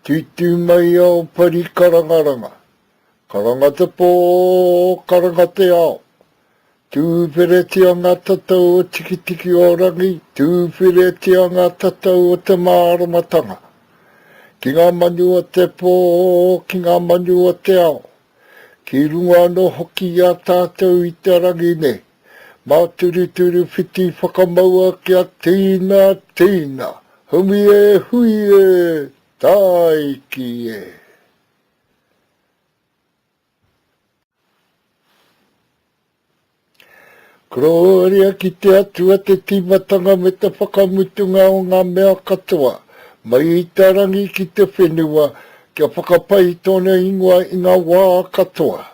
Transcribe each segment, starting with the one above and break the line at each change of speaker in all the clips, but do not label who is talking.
Tutu mai au pari karangaranga. Karangata pō, karangate ao. Tūwhere te anga tatau o tiki tiki o rangi. Tūwhere te anga tatau o te māramatanga. Ki ngā manu o te pō, ki ngā manu o te ao. Ki runga no hoki a tātou i te rangi ne. Mā turu turu whiti whakamaua kia tīna tīna. Humi e hui e, tai ki e. Kororia ki te atua te timatanga me te whakamutunga o ngā mea katoa. Mai i tarangi ki te whenua, kia whakapai tōna ingoa i ngā wā katoa.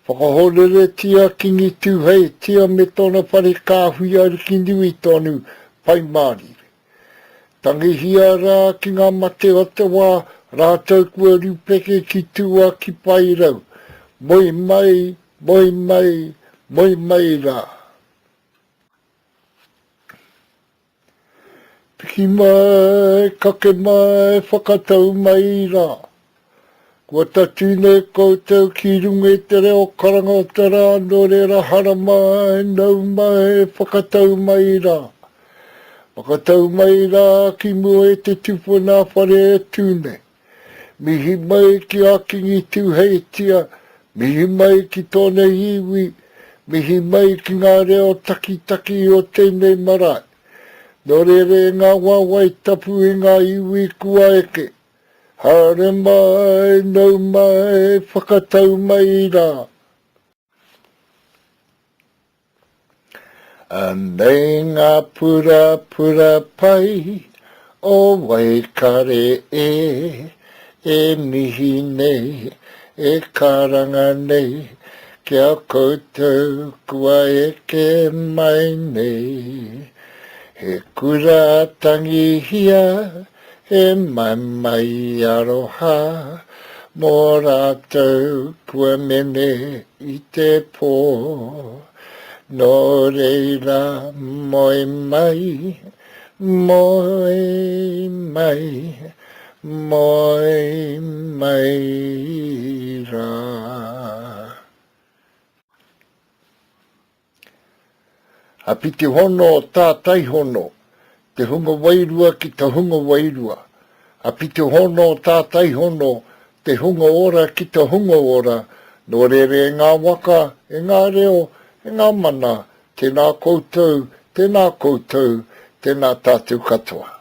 Whakahorere tia kingi tūhei tia me tōna whare kāhui ariki nui tōnu pai mārire. Tangihia rā ki ngā mate o te wā, rātou kua rupeke ki tua ki pai rau. Moi mai, moi mai, moi mai rā. Piki mai, kake mai, whakatau mai rā. Kua tatune koutou ki runga te reo karanga o te rā, no reira hara mai, nau mai, whakatau mai rā. Whakatau mai rā ki mua e te tupuna whare e tūne. Mihi mai ki a kingi tūhei tia, mihi mai ki tōna iwi, mihi mai ki ngā reo taki o tēnei marae. Nō rere ngā wawai tapu i ngā iwi kua eke. Hare mai, nau mai, whakatau mai rā. Nei ngā pura pai, o Waikare e mihi nei, e karanga nei, kia koutou kua eke mai nei. He kura tangi hia, e mai aroha, mō rātou kua mene i te pō. Nō reira moi mai, moi mai, moi mai rā. Api te hono o tātai hono, te hunga wairua ki te hunga wairua. Api te hono o tātai hono, te hunga ora ki te hunga ora. Nō rere e ngā waka, e ngā reo, e ngā mana, tēnā koutou, tēnā tātou katoa.